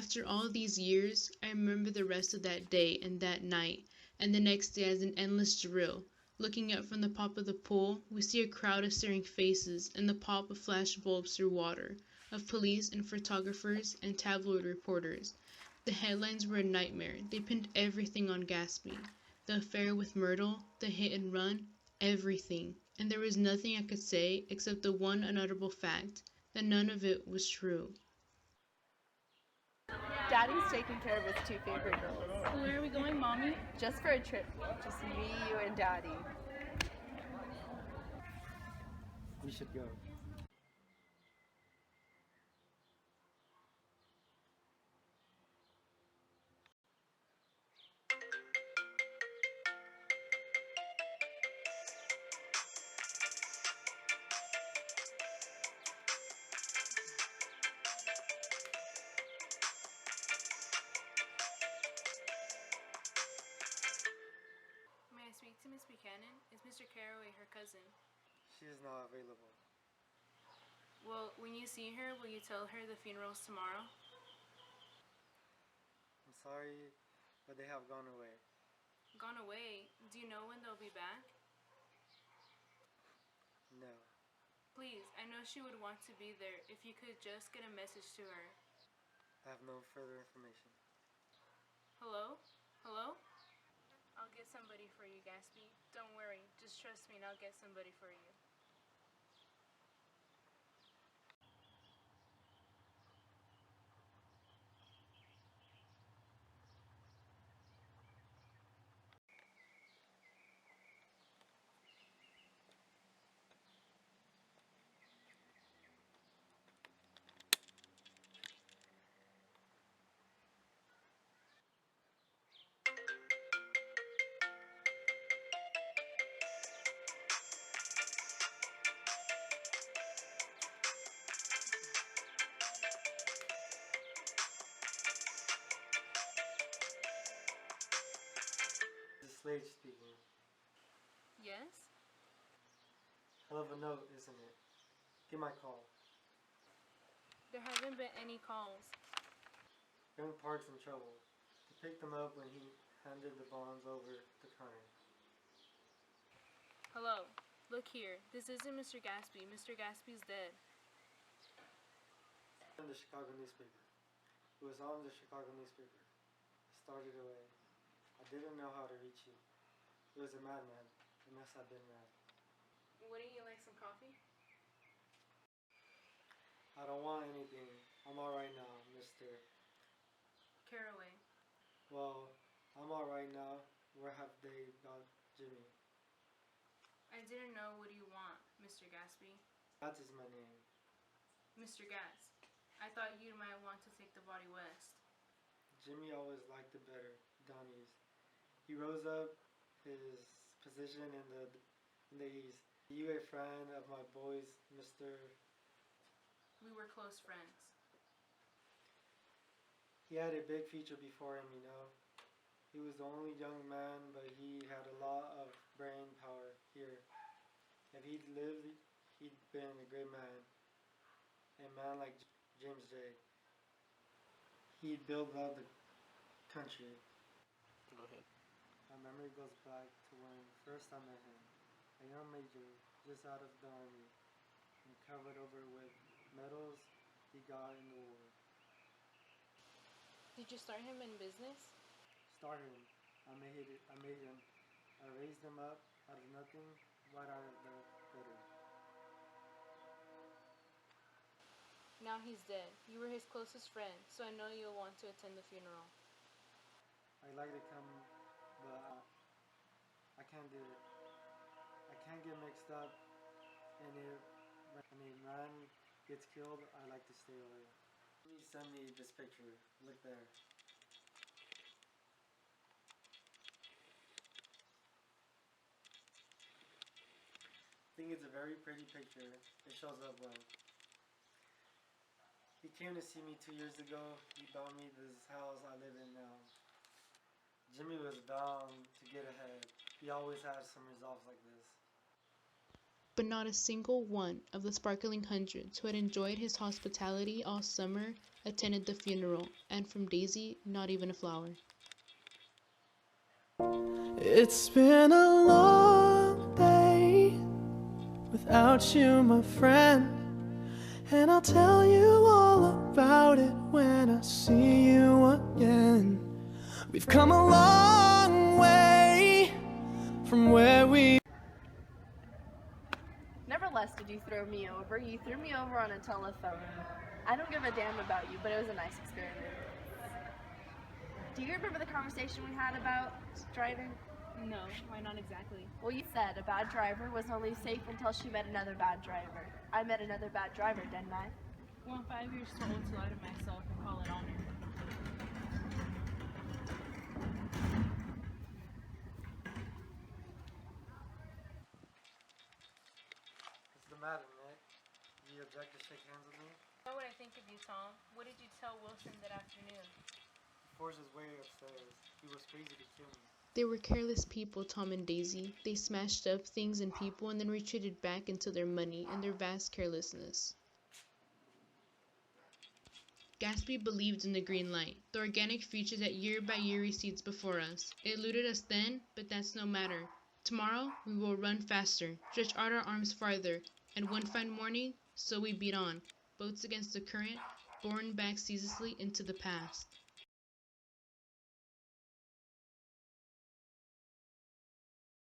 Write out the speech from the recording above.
After all these years, I remember the rest of that day and that night, and the next day as an endless drill. Looking up from the pop of the pool, we see a crowd of staring faces and the pop of flash bulbs through water, of police and photographers and tabloid reporters. The headlines were a nightmare. They pinned everything on Gatsby. The affair with Myrtle, the hit and run, everything. And there was nothing I could say except the one unutterable fact that none of it was true. Daddy's taking care of his two favorite girls. Where are we going, Mommy? Just for a trip. Just me, you, and Daddy. We should go. May I speak to Miss Buchanan? Is Mr. Carraway her cousin? She is not available. Well, when you see her, will you tell her the funeral's tomorrow? I'm sorry, but they have gone away. Gone away? Do you know when they'll be back? No. Please, I know she would want to be there. If you could just get a message to her. I have no further information. Hello? Hello? I'll get somebody for you, Gatsby. Don't worry. Just trust me and I'll get somebody for you. This is Slade speaking. Yes? Hell of a note, isn't it? Get my call. There haven't been any calls. Young Park's in trouble. He picked them up when he handed the bonds over the counter. Hello? Look here. This isn't Mr. Gatsby. Mr. Gatsby's dead. In the Chicago newspaper. It was on the Chicago newspaper. I started away. I didn't know how to reach you. It was a madman. It must have been mad. Wouldn't you like some coffee? I don't want anything. I'm alright now, Mr. Carraway. Well, I'm alright now. Where have they got Jimmy? I didn't know. What do you want, Mr. Gatsby? That is my name. Mr. Gats, I thought you might want to take the body west. Jimmy always liked it better down east. He rose up his position in the east. You a friend of my boys, Mr. We were close friends. He had a big future before him, you know. He was the only young man, but he had a lot of brain power here. If he'd lived, he'd been a great man. A man like James J. He'd build out the country. Go ahead. My memory goes back to when first I met him. A young major, just out of the army, and covered over with medals he got in the war. Did you start him in business? Started him. I made him. I raised him up out of nothing, right out of the gutter. Now he's dead. You were his closest friend, so I know you'll want to attend the funeral. I'd like to come, but I can't do it. I can't get mixed up, and when a man gets killed, I like to stay away. Please send me this picture. Look there. I think it's a very pretty picture. It shows up well. He came to see me 2 years ago. He bought me this house I live in now. Jimmy was bound to get ahead. He always had some resolve like this. But not a single one of the sparkling hundreds who had enjoyed his hospitality all summer attended the funeral, and from Daisy, not even a flower. It's been a long day without you, my friend, and I'll tell you all about it when I see you again. We've come a long way from where we... Nevertheless, did you throw me over? You threw me over on a telephone. I don't give a damn about you, but it was a nice experiment. Do you remember the conversation we had about driving? No, why not exactly? Well, you said a bad driver was only safe until she met another bad driver. I met another bad driver, didn't I? Well, 5 years too old to lie to myself and call it honor. What's the matter, Nick? Do you object to shake hands with me? Know what I think of you, Tom. What did you tell Wilson that afternoon? He forced his way upstairs. He was crazy to kill me. They were careless people, Tom and Daisy. They smashed up things and people and then retreated back into their money and their vast carelessness. Gatsby believed in the green light, the organic future that year by year recedes before us. It eluded us then, but that's no matter. Tomorrow, we will run faster, stretch out our arms farther, and one fine morning, so we beat on, boats against the current, borne back ceaselessly into the past.